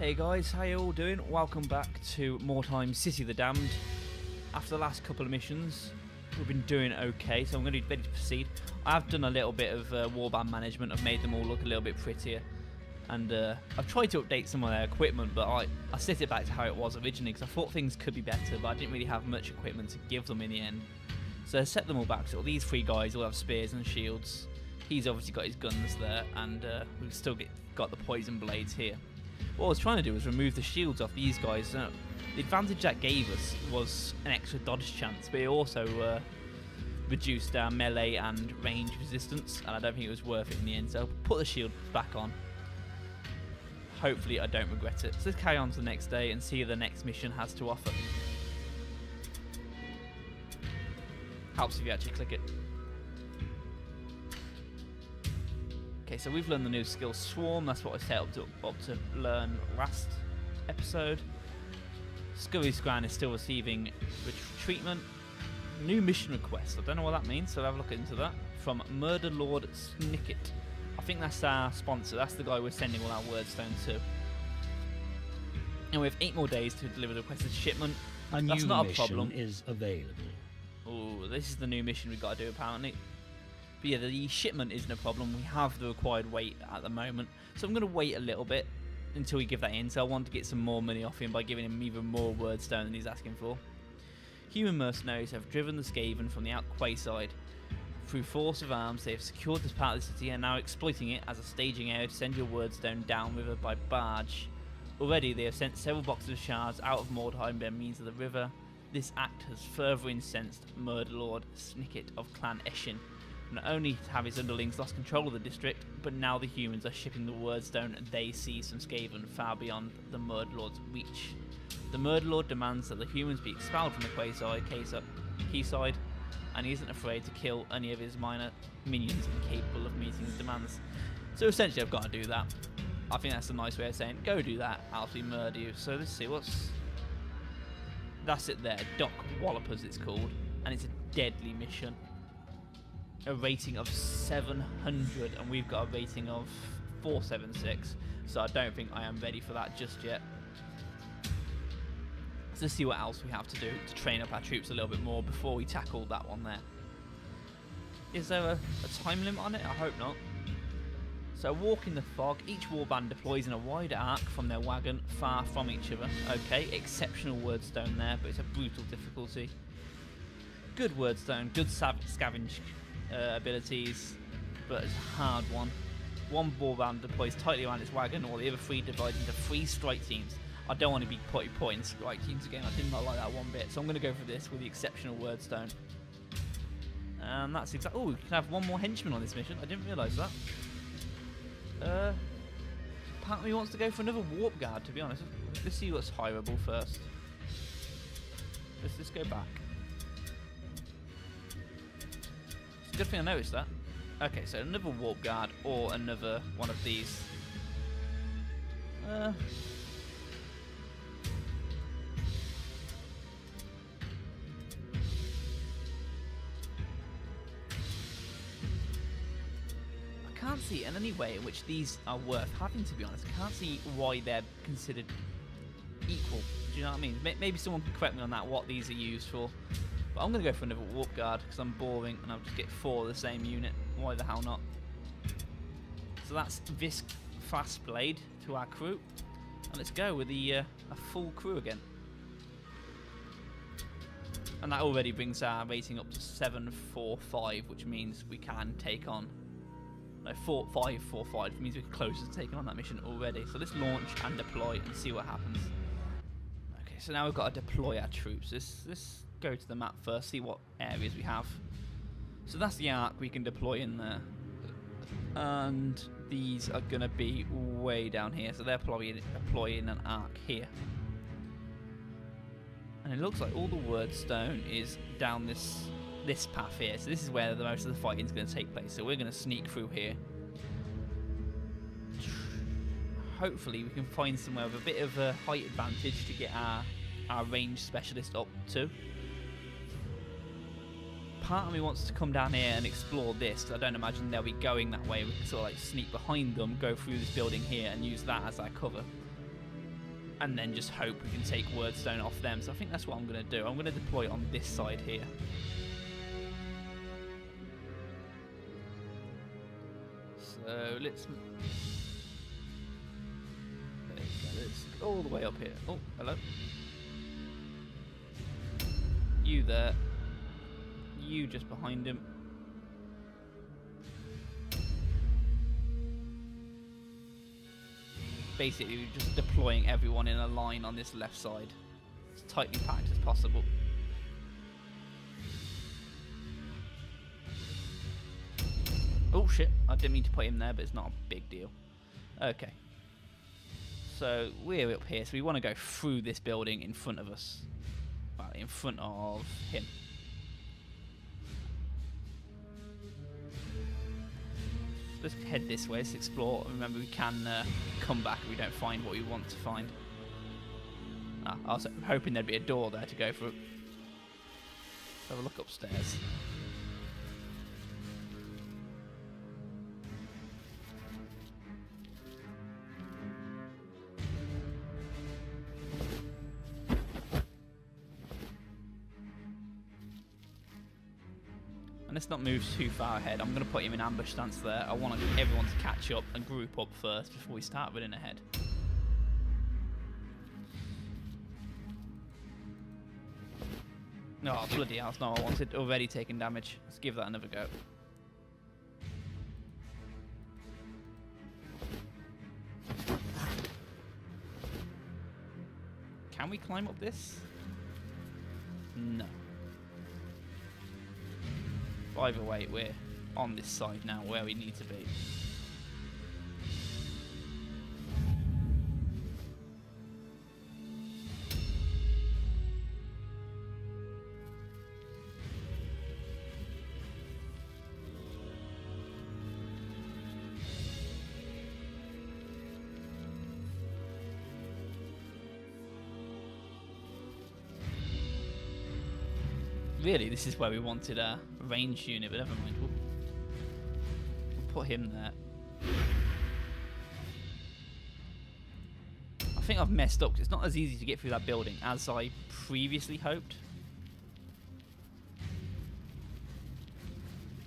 Hey guys, how you all doing? Welcome back to Mordheim City the Damned. After the last couple of missions, we've been doing okay, so I'm going to be ready to proceed. I have done a little bit of warband management. I've made them all look a little bit prettier. And I've tried to update some of their equipment, but I set it back to how it was originally because I thought things could be better, but I didn't really have much equipment to give them in the end. So I set them all back. So these three guys all have spears and shields. He's obviously got his guns there, and we've still got the poison blades here. What I was trying to do was remove the shields off these guys. The advantage that gave us was an extra dodge chance, but it also reduced our melee and range resistance, and I don't think it was worth it in the end, so I'll put the shield back on. Hopefully I don't regret it. So let's carry on to the next day and see what the next mission has to offer. Helps if you actually click it. Okay, so we've learned the new skill Swarm. That's what I set up to learn last episode. Scurry's Grand is still receiving treatment. New mission request. I don't know what that means, so I'll have a look into that. From Murder Lord Snicket. I think that's our sponsor. That's the guy we're sending all our wordstone to. And we have 8 more days to deliver the requested shipment. That's not a problem. New mission is available. Oh, this is the new mission we've got to do apparently. But yeah, the shipment isn't a problem. We have the required weight at the moment. So I'm going to wait a little bit until we give that in. So I want to get some more money off him by giving him even more wordstone than he's asking for. Human mercenaries have driven the Skaven from the Quayside. Through force of arms, they have secured this part of the city and are now exploiting it as a staging area to send your wordstone downriver by barge. Already, they have sent several boxes of shards out of Mordheim by means of the river. This act has further incensed Murder Lord Snicket of Clan Eshin. Not only have his underlings lost control of the district, but now the humans are shipping the wordstone they seize from Skaven far beyond the Murder Lord's reach. The Murder Lord demands that the humans be expelled from the quayside, and he isn't afraid to kill any of his minor minions incapable of meeting his demands. So essentially I've got to do that. I think that's a nice way of saying, go do that, I'll absolutely murder you. So let's see, that's it there, Doc Wallopers it's called, and it's a deadly mission. A rating of 700, and we've got a rating of 476, so I don't think I am ready for that just yet. So let's see what else we have to do to train up our troops a little bit more before we tackle that one there. Is there a time limit on it? I hope not. So walk in the fog. Each warband deploys in a wide arc from their wagon, far from each other. Okay, exceptional wordstone there, but it's a brutal difficulty. Good wordstone, good scavenge abilities, but it's a hard one. One warband deploys tightly around its wagon, while the other 3 divide into 3 strike teams. I don't want to be putting strike teams again. I did not like that one bit, so I'm going to go for this with the exceptional wordstone. And that's exactly. Oh, we can have one more henchman on this mission. I didn't realise that. Apparently he wants to go for another warp guard. To be honest, let's see what's hireable first. Let's go back. It's a good thing I noticed that. Okay, so another warp guard or another one of these. I can't see in any way in which these are worth having, to be honest. I can't see why they're considered equal. Do you know what I mean? Maybe someone can correct me on that, what these are used for. But I'm going to go for another warp guard because I'm boring and I'll just get 4 of the same unit. Why the hell not? So that's Visk Fast Blade to our crew. And let's go with a full crew again. And that already brings our rating up to 745, which means we can take on... No, 545 means we're closer to taking on that mission already. So let's launch and deploy and see what happens. Okay, so now we've got to deploy our troops. Let's go to the map first, see what areas we have. So that's the arc we can deploy in there. And these are going to be way down here. So they're deploying an arc here. And it looks like all the wordstone is down this path here. So this is where the most of the fighting is going to take place. So we're going to sneak through here. Hopefully we can find somewhere with a bit of a height advantage to get our range specialist up to. Part of me wants to come down here and explore this, because I don't imagine they'll be going that way. We can sort of like sneak behind them, go through this building here and use that as our cover. and then just hope we can take Wordstone off them. So I think that's what I'm going to do. I'm going to deploy it on this side here. So let's go all the way up here. Oh, hello. You there. You just behind him. Basically, we're just deploying everyone in a line on this left side. As tightly packed as possible. Oh shit, I didn't mean to put him there, but it's not a big deal. Okay. So we're up here, so we want to go through this building in front of us. Well, in front of him. Let's head this way, let's explore. Remember, we can come back if we don't find what we want to find. I was hoping there'd be a door there to go through. Let's have a look upstairs. And let's not move too far ahead. I'm going to put him in ambush stance there. I want everyone to catch up and group up first before we start running ahead. Oh, bloody hell. That's not what I wanted. Already taking damage. Let's give that another go. Can we climb up this? No. Either way, we're on this side now where we need to be. Really, this is where we wanted a ranged unit, but never mind. We'll put him there. I think I've messed up because it's not as easy to get through that building as I previously hoped.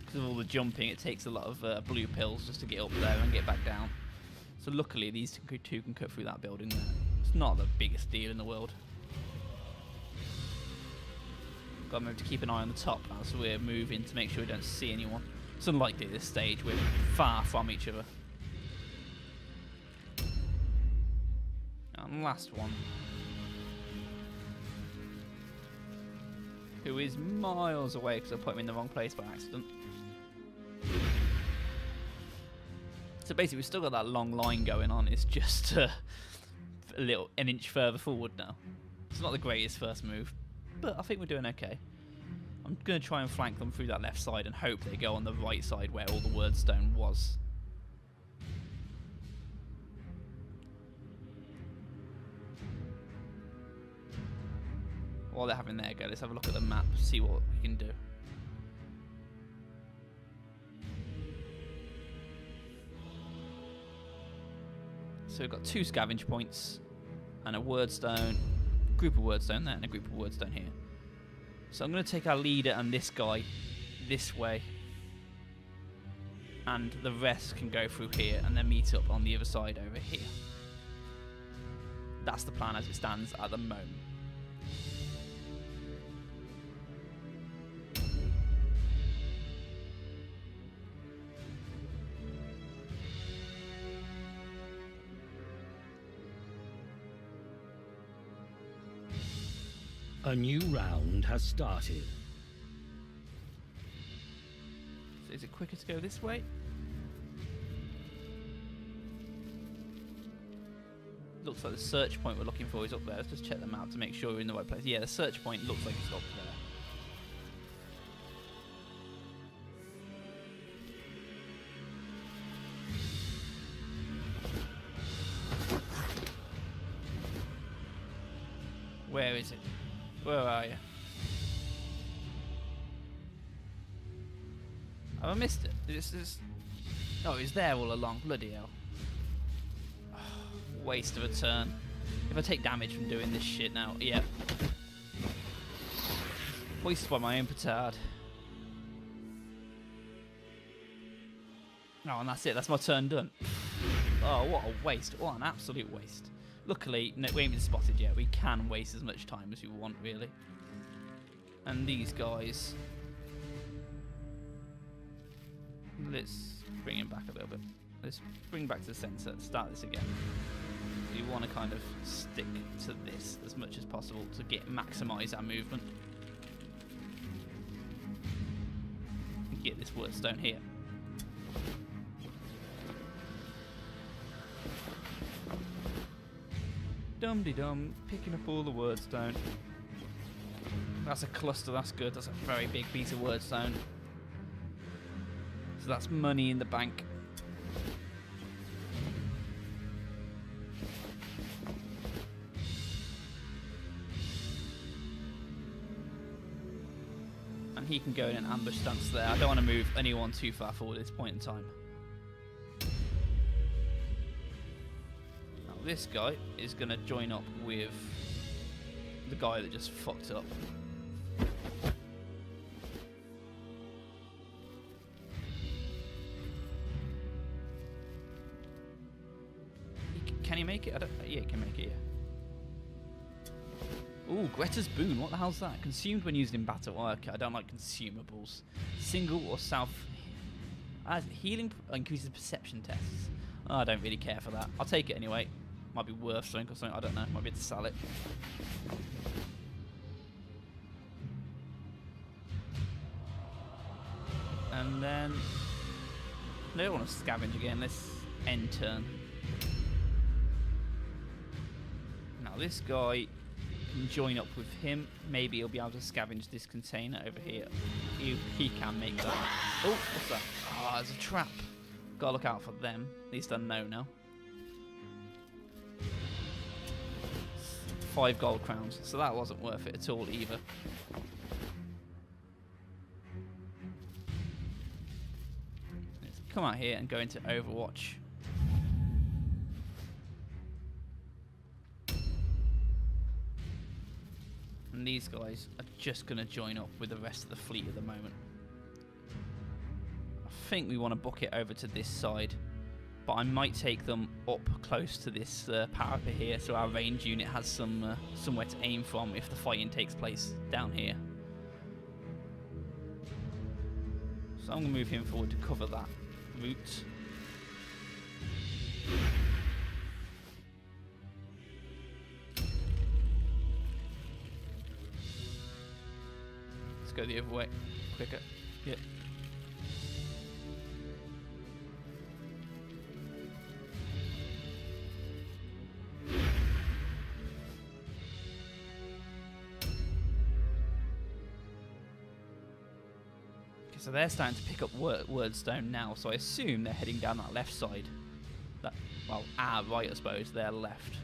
Because of all the jumping, it takes a lot of blue pills just to get up there and get back down. So luckily, these two can cut through that building there. It's not the biggest deal in the world. Got to remember to keep an eye on the top as we're moving to make sure we don't see anyone. It's unlikely at this stage, we're far from each other. And last one. Who is miles away because I put him in the wrong place by accident. So basically we've still got that long line going on, it's just an inch further forward now. It's not the greatest first move, but I think we're doing okay. I'm going to try and flank them through that left side and hope they go on the right side where all the Wordstone was. While they're having their go, let's have a look at the map, see what we can do. So we've got 2 scavenge points and a Wordstone, group of Wordstone there and a group of Wordstone here. So I'm going to take our leader and this guy this way, and the rest can go through here and then meet up on the other side over here. That's the plan as it stands at the moment. A new round has started. So is it quicker to go this way? Looks like the search point we're looking for is up there. Let's just check the map to make sure we're in the right place. Yeah, the search point looks like it's up there. Where is it? Where are you? Have I missed it? Oh, it's there all along. Bloody hell. Waste of a turn. If I take damage from doing this shit now, yeah. Wasted by my own petard. Oh, and that's it. That's my turn done. Oh, what a waste. What an absolute waste. Luckily, no, we ain't been spotted yet. We can waste as much time as we want, really. And these guys... Let's bring him back a little bit. Let's bring back to the centre. Start this again. You want to kind of stick to this as much as possible to maximise our movement. And get this wordstone here. Dum-de-dum, picking up all the wordstone. That's a cluster, that's good. That's a very big piece of wordstone. So that's money in the bank. And he can go in an ambush stance there. I don't want to move anyone too far forward at this point in time. Now this guy is going to join up with the guy that just fucked up. Can he make it? Yeah, he can make it, yeah. Ooh, Greta's Boon. What the hell's that? Consumed when used in battle. Oh, okay, I don't like consumables. Single or self... healing increases perception tests. Oh, I don't really care for that. I'll take it anyway. Might be worth something or something. I don't know. Might be able to sell it. And then... No, I don't want to scavenge again. Let's end turn. Now this guy can join up with him. Maybe he'll be able to scavenge this container over here. He can make that. Oh, what's that? Ah, oh, there's a trap. Gotta look out for them. At least I know now. 5 gold crowns. So that wasn't worth it at all either. Let's come out here and go into Overwatch. And these guys are just going to join up with the rest of the fleet at the moment. I think we want to book it over to this side, but I might take them up close to this parapet here, so our range unit has some somewhere to aim from if the fighting takes place down here. So I'm going to move him forward to cover that route. Go the other way, quicker. Yep. Okay, so they're starting to pick up wordstone now, so I assume they're heading down that left side. Well, our right, I suppose, their left.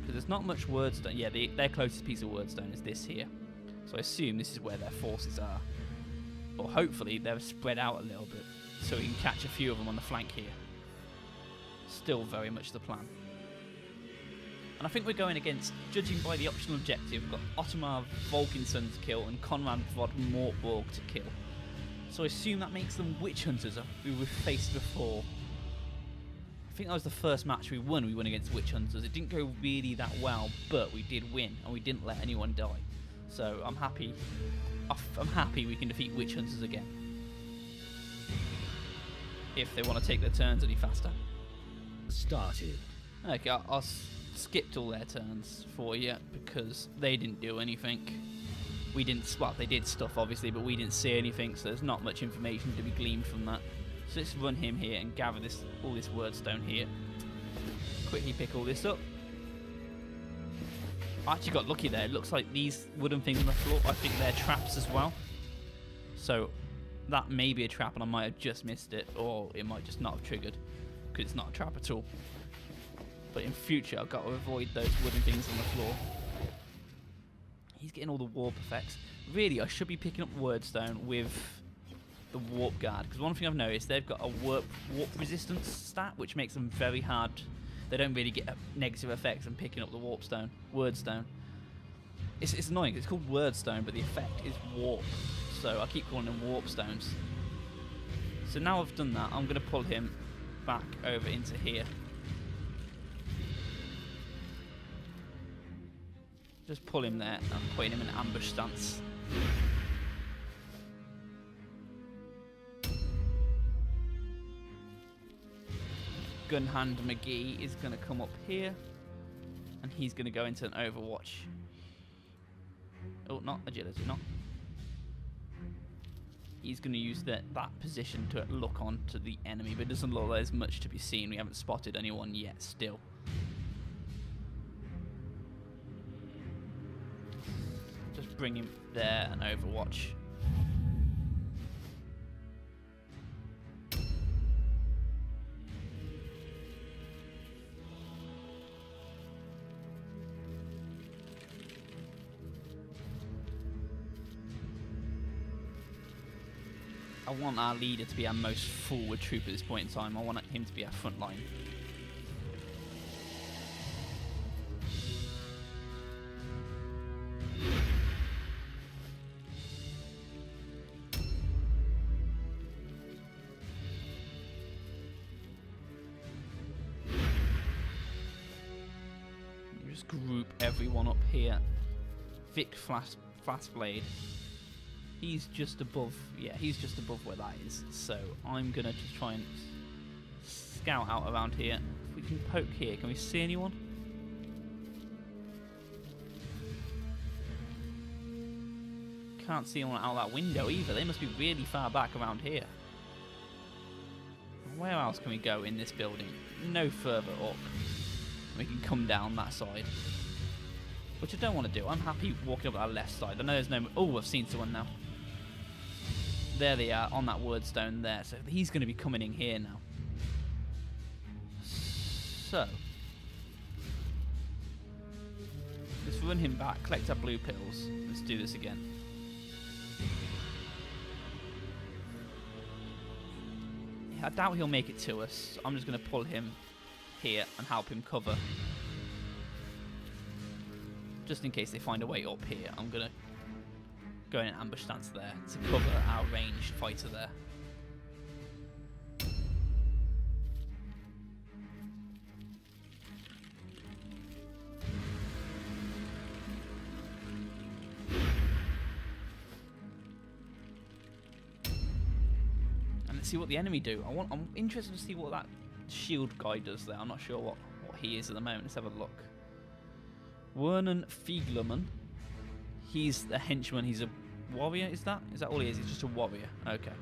Because there's not much wordstone. Yeah, their closest piece of wordstone is this here. So I assume this is where their forces are. Or hopefully they're spread out a little bit, so we can catch a few of them on the flank here. Still very much the plan. And I think we're going against, judging by the optional objective, we've got Ottomar Volkinson to kill and Konrad Vod Mortborg to kill. So I assume that makes them witch hunters who we've faced before. I think that was the first match we won against witch hunters. It didn't go really that well, but we did win, and we didn't let anyone die. So I'm happy. I'm happy we can defeat witch hunters again. If they want to take their turns any faster. Started. Okay, I skipped all their turns for you because they didn't do anything. We didn't. Well, they did stuff obviously, but we didn't see anything. So there's not much information to be gleaned from that. So let's run him here and gather all this wordstone here. Quickly pick all this up. I actually got lucky there. It looks like these wooden things on the floor, I think they're traps as well. So that may be a trap and I might have just missed it, or it might just not have triggered because it's not a trap at all. But in future I've got to avoid those wooden things on the floor. He's getting all the warp effects. Really, I should be picking up wordstone with the warp guard, because one thing I've noticed, they've got a warp resistance stat which makes them very hard. they don't really get negative effects from picking up the word stone. It's annoying. It's called word stone, but the effect is warp. So I keep calling them warp stones. So now I've done that, I'm going to pull him back over into here. Just pull him there and putting him in an ambush stance. Gunhand McGee is going to come up here, and he's going to go into an overwatch. Oh, not agility, not. He's going to use that position to look on to the enemy, but it doesn't look like there's much to be seen. We haven't spotted anyone yet still. Just bring him there and overwatch. I want our leader to be our most forward troop at this point in time. I want him to be our front line. Just group everyone up here. Vic Fastblade. He's just above, yeah, he's just above where that is. So I'm going to just try and scout out around here. If we can poke here, can we see anyone? Can't see anyone out that window either. They must be really far back around here. Where else can we go in this building? No further up. We can come down that side. Which I don't want to do. I'm happy walking up our left side. I know there's no... Oh, I've seen someone now. There they are, on that word stone there. So he's going to be coming in here now. So. Let's run him back, collect our blue pills. Let's do this again. Yeah, I doubt he'll make it to us. So I'm just going to pull him here and help him cover. Just in case they find a way up here, I'm going to go in an ambush stance there to cover our ranged fighter there. And let's see what the enemy do. I'm interested to see what that shield guy does there. I'm not sure what he is at the moment. Let's have a look. Werner Fieglerman. He's a henchman. He's a warrior, is that? Is that all he is? He's just a warrior. Okay.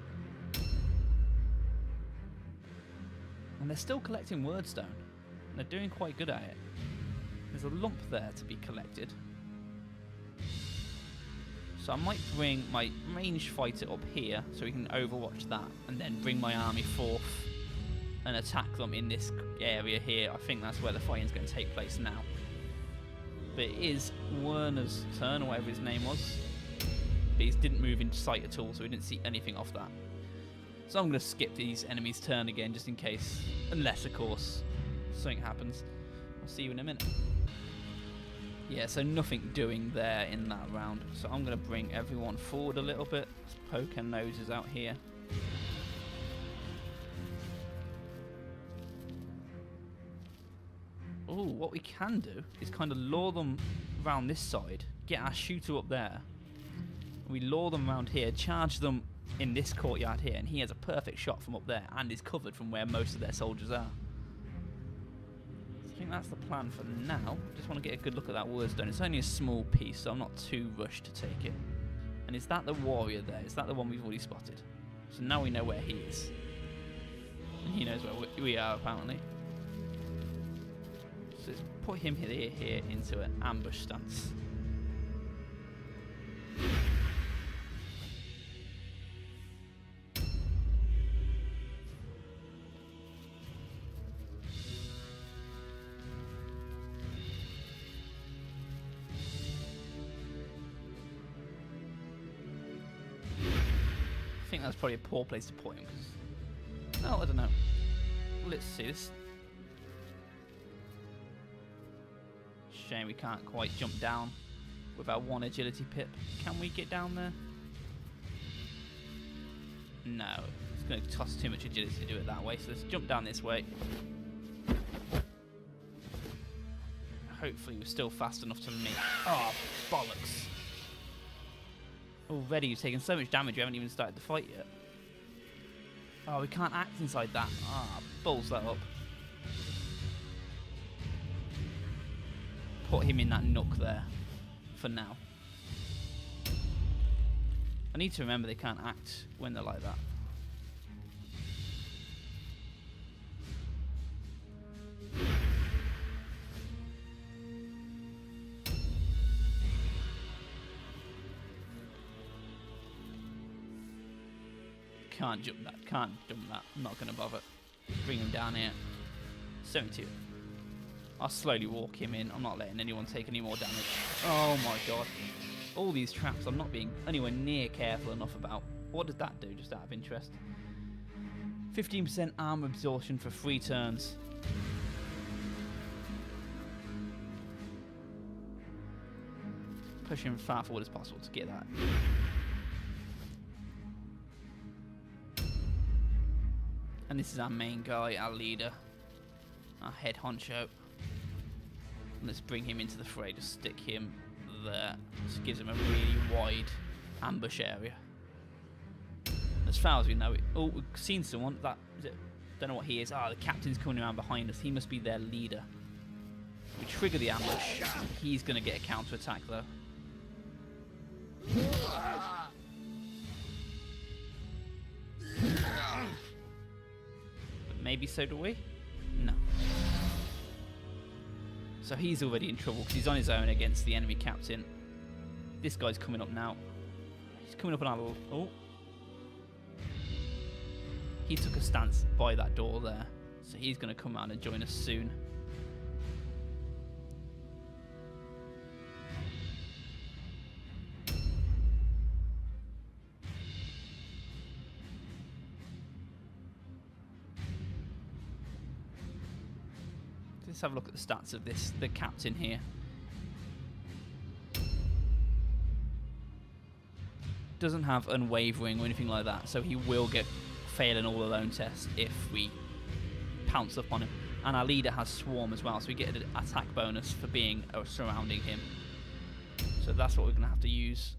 And they're still collecting wordstone. They're doing quite good at it. There's a lump there to be collected. So I might bring my ranged fighter up here so we can overwatch that, and then bring my army forth and attack them in this area here. I think that's where the fighting's going to take place now. But it is Werner's turn, or whatever his name was. But he didn't move into sight at all, so we didn't see anything off that. So I'm going to skip these enemies' turn again, just in case. Unless, of course, something happens. I'll see you in a minute. Yeah, so nothing doing there in that round. So I'm going to bring everyone forward a little bit. Let's poke our noses out here. Oh, what we can do is kind of lure them around this side, get our shooter up there. We lure them around here, charge them in this courtyard here, and he has a perfect shot from up there and is covered from where most of their soldiers are. So I think that's the plan for now. Just want to get a good look at that wordstone. It's only a small piece, so I'm not too rushed to take it. And is that the warrior there? Is that the one we've already spotted? So now we know where he is. And he knows where we are, apparently. So let's put him here into an ambush stance. I think that's probably a poor place to put him. No, I don't know. Let's see this. Shame we can't quite jump down with our 1 agility pip. Can we get down there? No, it's going to cost too much agility to do it that way, so let's jump down this way. Hopefully we're still fast enough to make... Oh, bollocks. Already you've taken so much damage, you haven't even started the fight yet. Oh, we can't act inside that. Ah, balls that up. Put him in that nook there, for now. I need to remember they can't act when they're like that. Can't jump that, can't jump that. I'm not going to bother. Bring him down here. 72. I'll slowly walk him in. I'm not letting anyone take any more damage. Oh my god. All these traps I'm not being anywhere near careful enough about. What does that do, just out of interest? 15% armor absorption for 3 turns. Push him as far forward as possible to get that. And this is our main guy, our leader, our head honcho. Let's bring him into the fray, just stick him there. This gives him a really wide ambush area. As far as we know it. Oh, we've seen someone. That is it. Don't know what he is. Ah, the captain's coming around behind us. He must be their leader. We trigger the ambush. He's going to get a counter attack though. But maybe so do we? No. So he's already in trouble because he's on his own against the enemy captain. This guy's coming up now. He's coming up on our... Oh. He took a stance by that door there. So he's going to come out and join us soon. Let's have a look at the stats of this, the captain here. Doesn't have unwavering or anything like that, so he will get failing all alone tests if we pounce up on him. And our leader has swarm as well, so we get an attack bonus for being surrounding him. So that's what we're going to have to use.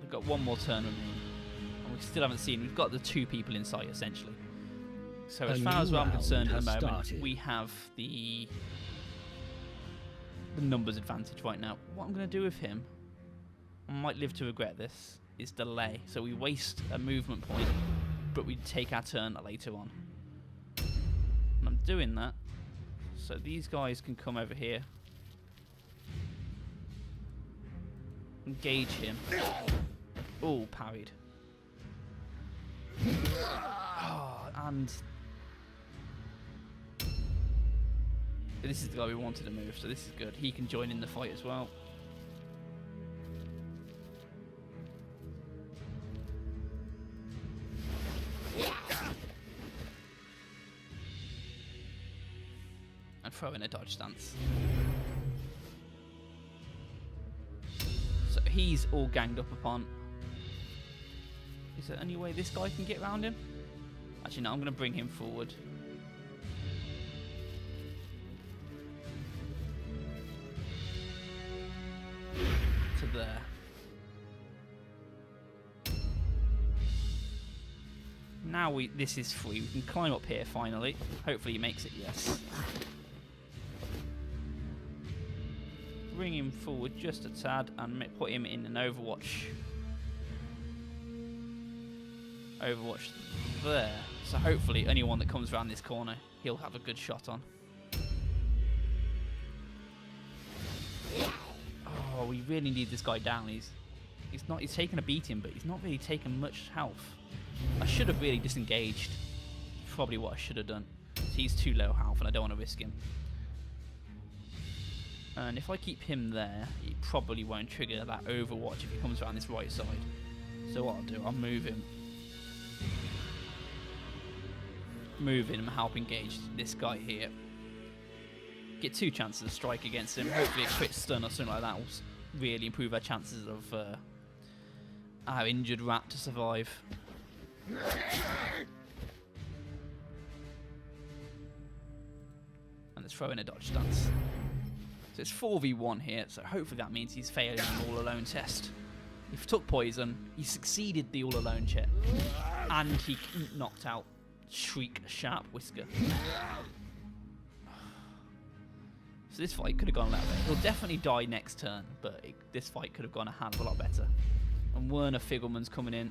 We've got one more turn remaining, and we still haven't seen. We've got the 2 people in sight essentially. So as far as I'm concerned at the moment, we have the numbers advantage right now. What I'm going to do with him, I might live to regret this, is delay. So we waste a movement point, but we take our turn later on. And I'm doing that so these guys can come over here. Engage him. Oh, parried. Oh, and... this is the guy we wanted to move, so this is good. He can join in the fight as well. And throw in a dodge stance. So he's all ganged up upon. Is there any way this guy can get around him? Actually, no, I'm going to bring him forward. There. Now this is free. We can climb up here finally. Hopefully he makes it, yes. Bring him forward just a tad and put him in an overwatch. Overwatch there. So hopefully anyone that comes around this corner, he'll have a good shot on. Oh, we really need this guy down. He's taken a beating, but he's not really taken much health. I should have really disengaged. Probably what I should have done. He's too low health and I don't want to risk him. And if I keep him there, he probably won't trigger that overwatch if he comes around this right side. So what I'll do, I'll move him. Move him and help engage this guy here. get 2 chances to strike against him. Hopefully a crit stun or something like that will really improve our chances of our injured rat to survive. And let's throw in a dodge stance. So it's 4v1 here, so hopefully that means he's failing an all-alone test. He took poison, he succeeded the all-alone check, and he knocked out Shriek Sharp Whisker. So this fight could have gone a lot better. He'll definitely die next turn, but this fight could have gone a hell of a lot better. And Werner Figgleman's coming in.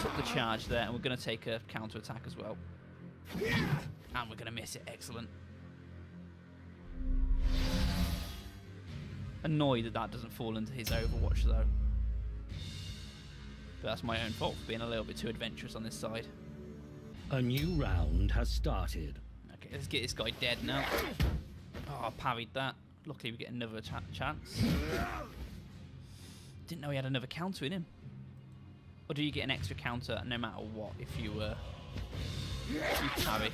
Took the charge there, and we're going to take a counter-attack as well. And we're going to miss it. Excellent. Annoyed that that doesn't fall into his Overwatch, though. But that's my own fault for being a little bit too adventurous on this side. A new round has started. Okay, let's get this guy dead now. Oh, I parried that. Luckily we get another chance. Didn't know he had another counter in him. Or do you get an extra counter no matter what if you parry?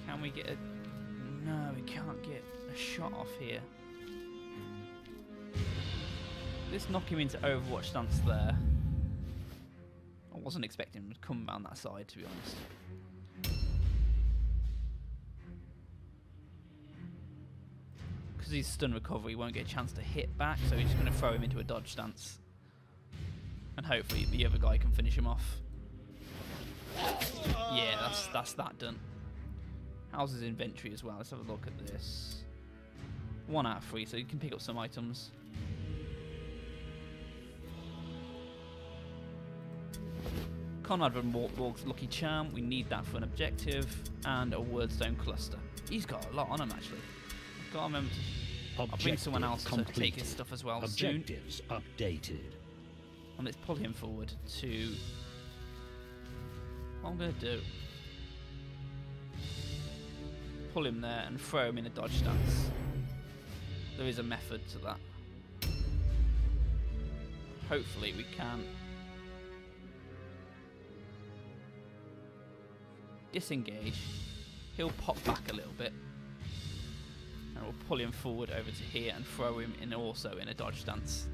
Can we get a... No, we can't get a shot off here. Let's knock him into Overwatch stance there. I wasn't expecting him to come around that side, to be honest. Because he's stun recovery, he won't get a chance to hit back, so he's just going to throw him into a dodge stance. And hopefully the other guy can finish him off. Yeah, that's that done. How's his inventory as well? Let's have a look at this. 1 out of 3, so you can pick up some items. Conrad van Morg's Lucky Charm, we need that for an objective, and a Wordstone Cluster. He's got a lot on him, actually. I've got to remember I'll bring someone else to take his stuff as well Objectives soon. updated. And let's pull him forward to... What I'm going to do... Pull him there and throw him in a dodge stance. There is a method to that. Hopefully we can... disengage. He'll pop back a little bit. And we'll pull him forward over to here and throw him in also in a dodge stance.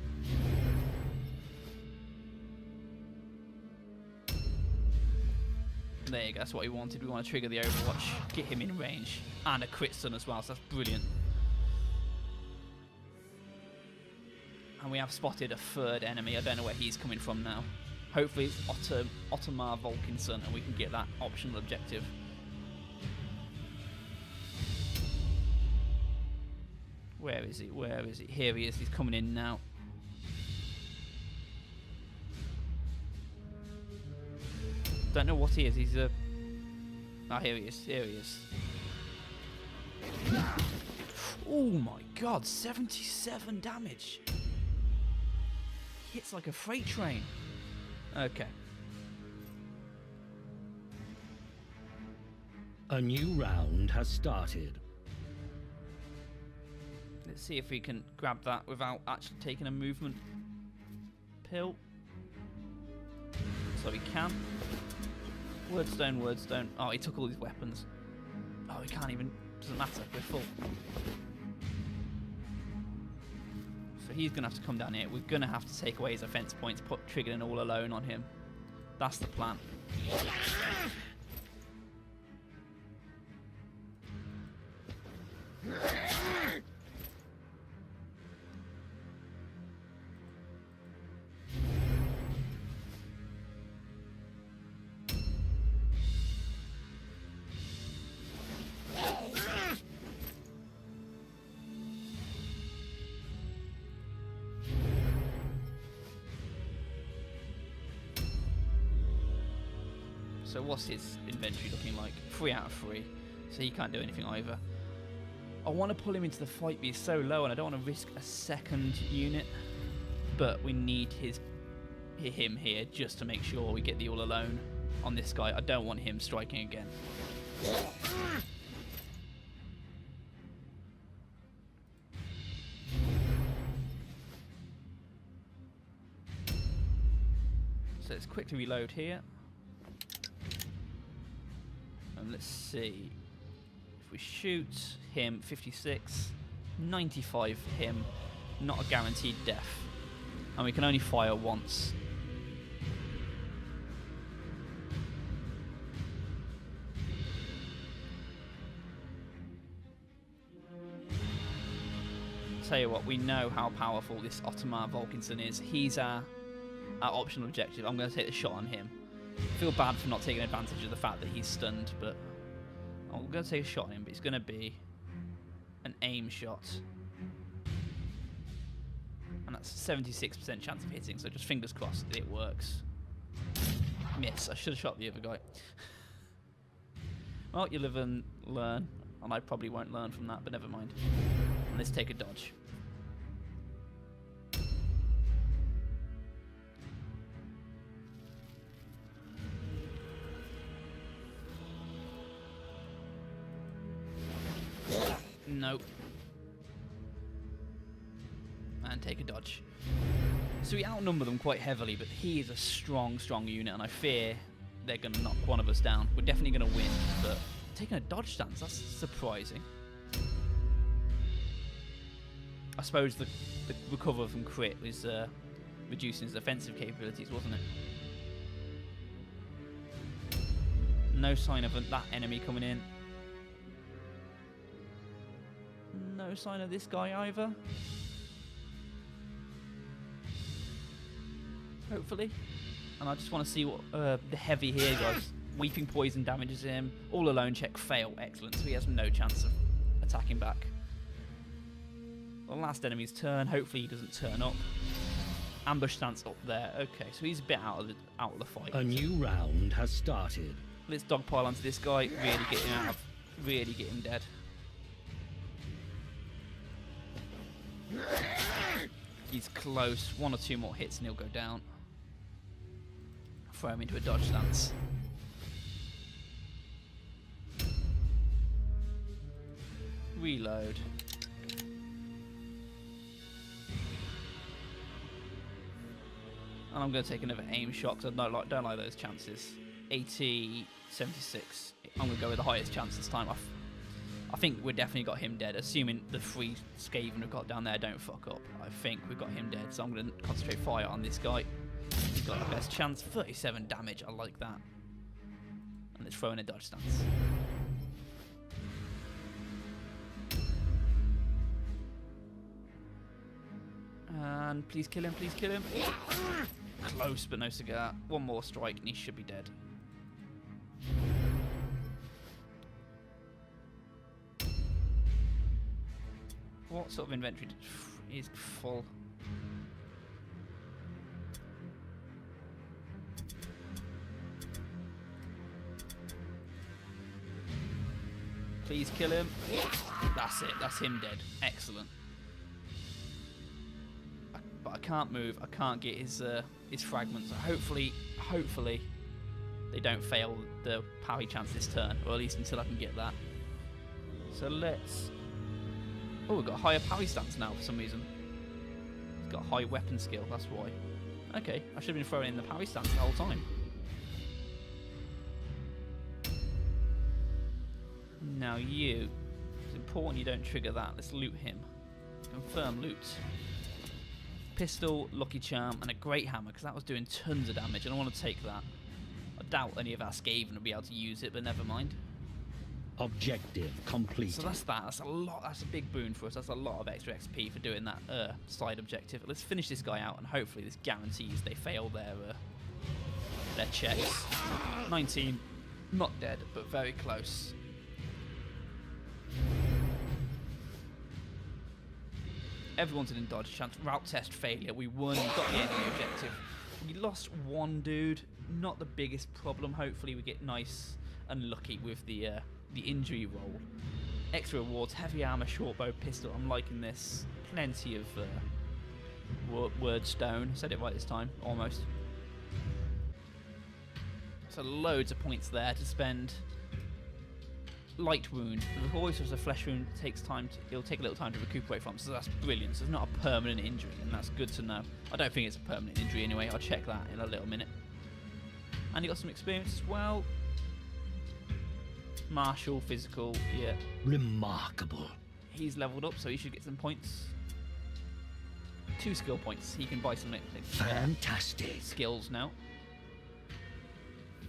There you go, that's what we wanted. We want to trigger the Overwatch, get him in range, and a crit stun as well, so that's brilliant. And we have spotted a third enemy. I don't know where he's coming from now. Hopefully it's Ottomar Volkinson and we can get that optional objective. Where is he? Where is he? Here he is. He's coming in now. Don't know what he is. He's a... Oh, here he is. Here he is. Oh my god, 77 damage. Hits like a freight train. Okay. A new round has started. Let's see if we can grab that without actually taking a movement pill. So we can. Wordstone, Wordstone. Oh, he took all these weapons. Oh, he can't even... Doesn't matter, we're full. So he's going to have to come down here. We're going to have to take away his offense points, put triggering all alone on him. That's the plan. So what's his inventory looking like? 3 out of 3. So he can't do anything either. I want to pull him into the fight, but he's so low and I don't want to risk a second unit. But we need him here just to make sure we get the all alone on this guy. I don't want him striking again. So let's quickly reload here. And let's see. If we shoot him, 56, 95 for him, not a guaranteed death. And we can only fire once. Tell you what, we know how powerful this Ottomar Volkinson is. He's our optional objective. I'm going to take the shot on him. I feel bad for not taking advantage of the fact that he's stunned, but I'm going to take a shot on him, but it's going to be an aim shot. And that's a 76% chance of hitting, so just fingers crossed that it works. Miss. I should have shot the other guy. Well, you live and learn, and I probably won't learn from that, but never mind. And let's take a dodge. Nope. And take a dodge. So we outnumber them quite heavily, but he is a strong unit, and I fear they're going to knock one of us down. We're definitely going to win, but taking a dodge stance, that's surprising. I suppose the recover from crit was reducing his offensive capabilities, wasn't it? No sign of that enemy coming in. No sign of this guy either. Hopefully. And I just want to see what the heavy here does. Weeping Poison damages him. All alone check fail. Excellent. So he has no chance of attacking back. The last enemy's turn. Hopefully he doesn't turn up. Ambush stance up there. Okay, so he's a bit out of the fight. A new round has started. Let's dogpile onto this guy. Really get him out. Really get him dead. He's close. One or two more hits and he'll go down. Throw him into a dodge stance. Reload. And I'm going to take another aim shot because I don't like those chances. 80, 76. I'm going to go with the highest chance this time. I think we've definitely got him dead, assuming the 3 Skaven we've got down there don't fuck up. I think we've got him dead, so I'm going to concentrate fire on this guy. He's got the best chance. 37 damage, I like that. And let's throw in a dodge stance. And please kill him, please kill him. Close, but no cigar. One more strike and he should be dead. What sort of inventory is full? Please kill him. That's it. That's him dead. Excellent. But I can't move. I can't get his fragments. Hopefully they don't fail the parry chance this turn, or at least until I can get that. So let's. Oh, we've got a higher parry stance now for some reason. He's got high weapon skill. That's why. Okay, I should have been throwing in the parry stance the whole time. Now you. It's important you don't trigger that. Let's loot him. Confirm loot. Pistol, lucky charm, and a great hammer, because that was doing tons of damage, and I want to take that. I doubt any of our Skaven will be able to use it, but never mind. Objective complete. So that's that. That's a lot. That's a big boon for us. That's a lot of extra XP for doing that side objective. Let's finish this guy out, and hopefully this guarantees they fail their checks. 19, not dead, but very close. Everyone's in dodge chance. Route test failure. We won. We got the enemy objective. We lost one dude. Not the biggest problem. Hopefully we get nice and lucky with the injury roll. Extra rewards. Heavy armor, short bow, pistol. I'm liking this. Plenty of word stone. Said it right this time. Almost. So loads of points there to spend. Light wound. The voice of the flesh wound takes time. It'll take a little time to recuperate from. So that's brilliant. So it's not a permanent injury, and that's good to know. I don't think it's a permanent injury anyway. I'll check that in a little minute. And he got some experience as well. Martial, physical, yeah. Remarkable. He's leveled up, so he should get some points. 2 skill points. He can buy some Fantastic. skills now.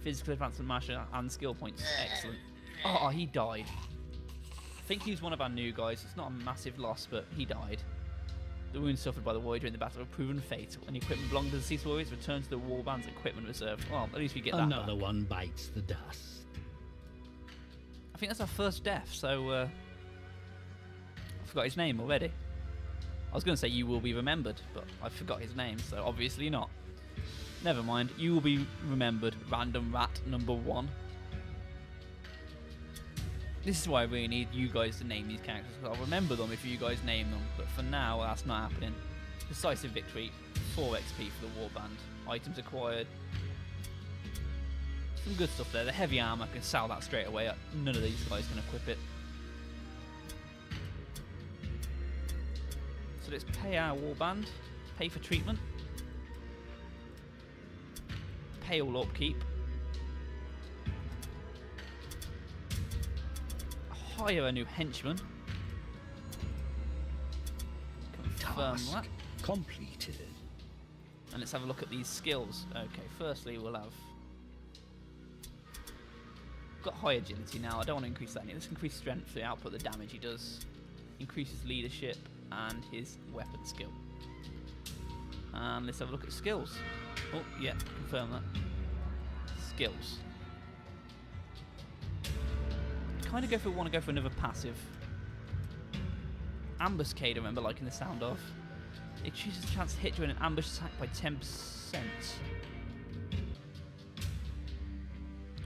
Physical advancement, martial, and skill points. Excellent. Oh, he died. I think he was one of our new guys. It's not a massive loss, but he died. The wounds suffered by the warrior during the battle have proven fatal. Any equipment belonging to the deceased warriors returns to the warband's equipment reserve. Well, at least we get that. Another one bites the dust. I think that's our first death, so I forgot his name already. I was going to say you will be remembered, but I forgot his name, so obviously not. Never mind, you will be remembered, random rat number 1. This is why I really need you guys to name these characters, because I'll remember them if you guys name them, but for now, that's not happening. Decisive victory, 4 XP for the warband. Items acquired. Some good stuff there. The heavy armor, I can sell that straight away. None of these guys can equip it. So let's pay our warband, pay for treatment, pay all upkeep, hire a new henchman, confirm that, completed. and let's have a look at these skills. Okay, firstly we'll have got high agility now. I don't want to increase that. Let's increase strength for the output, the damage he does, increases leadership and his weapon skill. And let's have a look at skills. Oh yeah, confirm that. Skills. Kind of want to go for another passive. Ambuscade, I remember liking the sound of. It chooses a chance to hit during an ambush attack by 10%.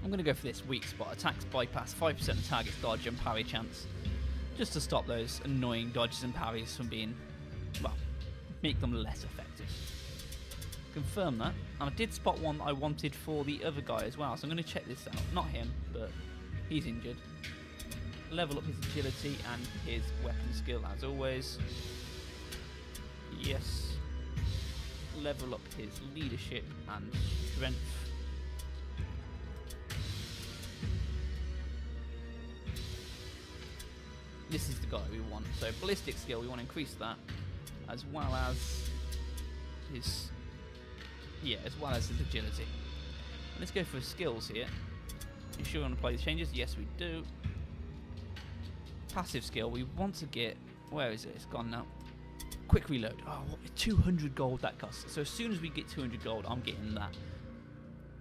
I'm going to go for this weak spot. Attacks bypass 5% of target's dodge and parry chance. Just to stop those annoying dodges and parries from being, well, make them less effective. Confirm that. And I did spot one that I wanted for the other guy as well, so I'm going to check this out. Not him, but he's injured. Level up his agility and his weapon skill as always. Yes. Level up his leadership and strength. This is the guy we want. So ballistic skill, we want to increase that, as well as his, as well as his agility. And let's go for skills here. You sure we want to play the changes? Yes, we do. Passive skill, we want to get, where is it? It's gone now. Quick reload. Oh, 200 gold that costs. So as soon as we get 200 gold, I'm getting that,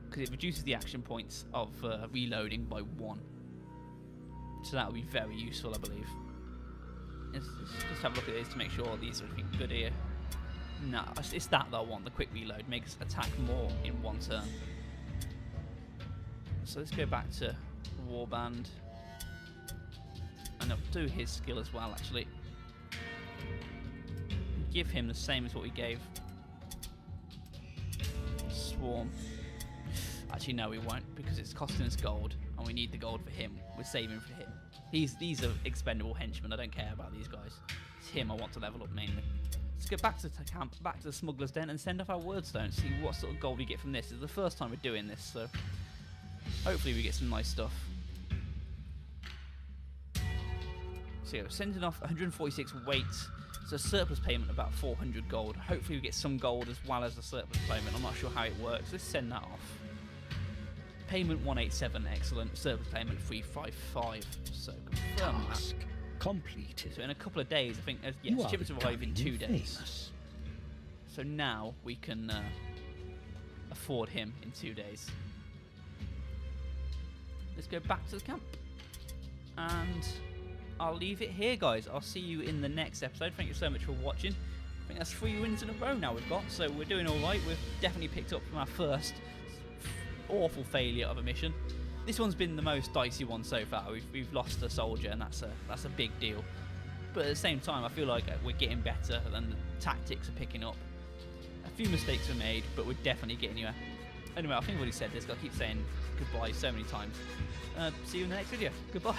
because it reduces the action points of reloading by 1. So that will be very useful, I believe. Let's just have a look at this to make sure these are looking good here. No, it's that I want. The quick reload makes us attack more in 1 turn. So let's go back to Warband. And I'll do his skill as well, actually. Give him the same as what we gave Swarm. Actually, no, we won't, because it's costing us gold, and we need the gold for him. We're saving for him. These are expendable henchmen. I don't care about these guys. It's him I want to level up mainly. Let's go back to the camp, back to the smuggler's den, and send off our wordstone. See what sort of gold we get from this. It's the first time we're doing this, so hopefully we get some nice stuff. So yeah, we're sending off 146 weight. So surplus payment about 400 gold. Hopefully we get some gold as well as the surplus payment. I'm not sure how it works. Let's send that off. Payment 187, excellent. Surplus payment 355. So confirm Task that. completed. So in a couple of days, I think, yes, shipments arrive in 2 days. So now we can afford him in 2 days. Let's go back to the camp. And I'll leave it here, guys. I'll see you in the next episode. Thank you so much for watching. I think that's 3 wins in a row now we've got, so we're doing all right. We've definitely picked up from our first awful failure of a mission. This one's been the most dicey one so far. We've lost a soldier, and that's a big deal. But at the same time, I feel like we're getting better, and the tactics are picking up. A few mistakes were made, but we're definitely getting you. Anyway, I think I've already said this. I keep saying goodbye so many times. See you in the next video. Goodbye.